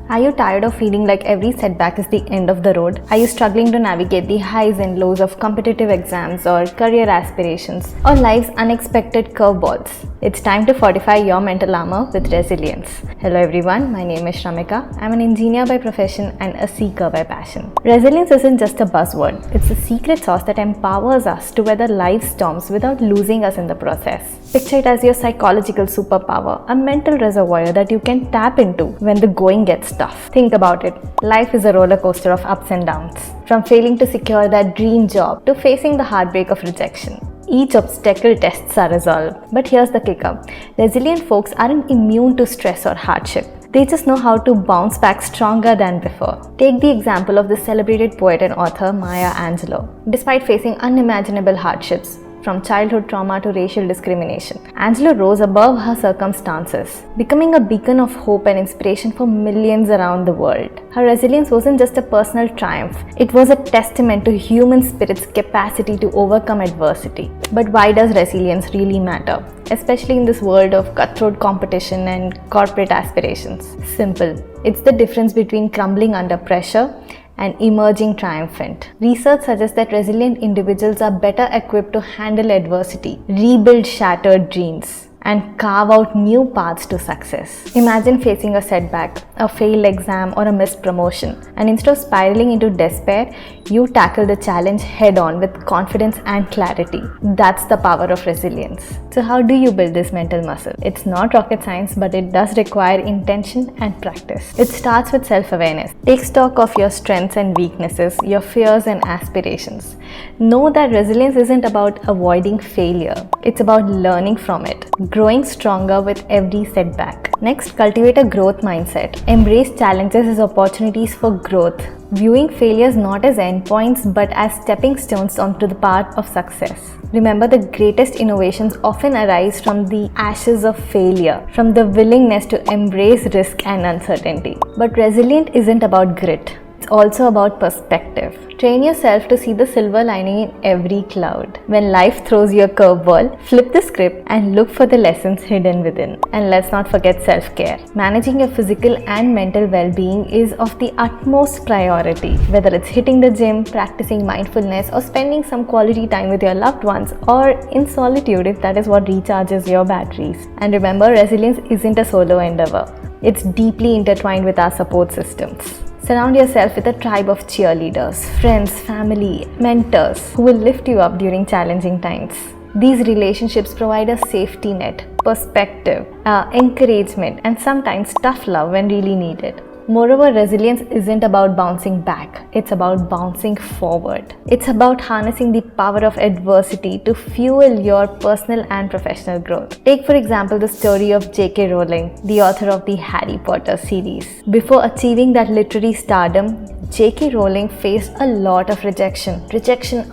Are you tired of feeling like every setback is the end of the road? Are you struggling to navigate the highs and lows of competitive exams or career aspirations or life's unexpected curveballs? It's time to fortify your mental armor with resilience. Hello everyone, my name is Shramika. I'm an engineer by profession and a seeker by passion. Resilience isn't just a buzzword, it's a secret sauce that empowers us to weather life's storms without losing us in the process. Picture it as your psychological superpower, a mental reservoir that you can tap into when the going gets tough. Think about it. Life is a roller coaster of ups and downs. From failing to secure that dream job to facing the heartbreak of rejection. Each obstacle tests our resolve. But here's the kicker. Resilient folks aren't immune to stress or hardship. They just know how to bounce back stronger than before. Take the example of the celebrated poet and author Maya Angelou. Despite facing unimaginable hardships, from childhood trauma to racial discrimination, Angelou rose above her circumstances, becoming a beacon of hope and inspiration for millions around the world. Her resilience wasn't just a personal triumph, it was a testament to human spirit's capacity to overcome adversity. But why does resilience really matter? Especially in this world of cutthroat competition and corporate aspirations. Simple. It's the difference between crumbling under pressure and emerging triumphant. Research suggests that resilient individuals are better equipped to handle adversity, rebuild shattered dreams, and carve out new paths to success. Imagine facing a setback, a failed exam, or a missed promotion, and instead of spiraling into despair, you tackle the challenge head on with confidence and clarity. That's the power of resilience. So how do you build this mental muscle? It's not rocket science, but it does require intention and practice. It starts with self-awareness. Take stock of your strengths and weaknesses, your fears and aspirations. Know that resilience isn't about avoiding failure. It's about learning from it, growing stronger with every setback. Next, cultivate a growth mindset. Embrace challenges as opportunities for growth, viewing failures not as endpoints but as stepping stones onto the path of success. Remember, the greatest innovations often arise from the ashes of failure, from the willingness to embrace risk and uncertainty. But resilient isn't about grit. It's also about perspective. Train yourself to see the silver lining in every cloud. When life throws you a curveball, flip the script and look for the lessons hidden within. And let's not forget self-care. Managing your physical and mental well-being is of the utmost priority. Whether it's hitting the gym, practicing mindfulness, or spending some quality time with your loved ones, or in solitude if that is what recharges your batteries. And remember, resilience isn't a solo endeavor. It's deeply intertwined with our support systems. Surround yourself with a tribe of cheerleaders, friends, family, mentors who will lift you up during challenging times. These relationships provide a safety net, perspective, encouragement, and sometimes tough love when really needed. Moreover, resilience isn't about bouncing back, it's about bouncing forward. It's about harnessing the power of adversity to fuel your personal and professional growth. Take for example the story of J.K. Rowling, the author of the Harry Potter series. Before achieving that literary stardom, J.K. Rowling faced a lot of rejection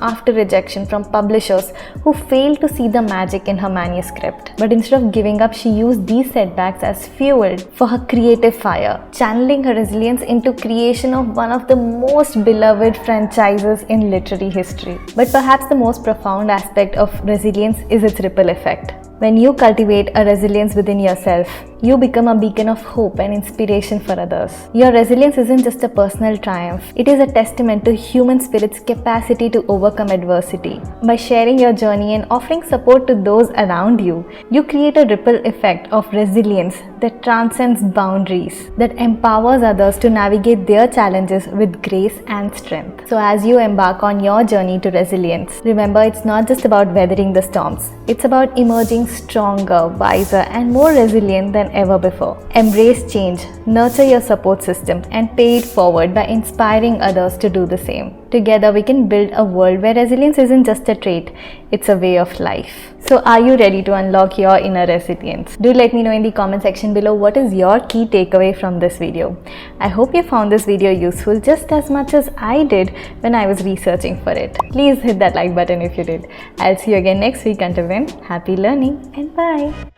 after rejection from publishers who failed to see the magic in her manuscript. But instead of giving up, she used these setbacks as fuel for her creative fire, channeling her resilience into creation of one of the most beloved franchises in literary history. But perhaps the most profound aspect of resilience is its ripple effect. When you cultivate a resilience within yourself, you become a beacon of hope and inspiration for others. Your resilience isn't just a personal triumph, it is a testament to human spirit's capacity to overcome adversity. By sharing your journey and offering support to those around you, you create a ripple effect of resilience that transcends boundaries, that empowers others to navigate their challenges with grace and strength. So as you embark on your journey to resilience, remember, it's not just about weathering the storms, it's about emerging stronger, wiser, and more resilient than ever before. Embrace change, nurture your support system, and pay it forward by inspiring others to do the same. Together, we can build a world where resilience isn't just a trait, it's a way of life. So are you ready to unlock your inner resilience? Do let me know in the comment section below what is your key takeaway from this video. I hope you found this video useful just as much as I did when I was researching for it. Please hit that like button if you did. I'll see you again next week. Until then, happy learning and bye.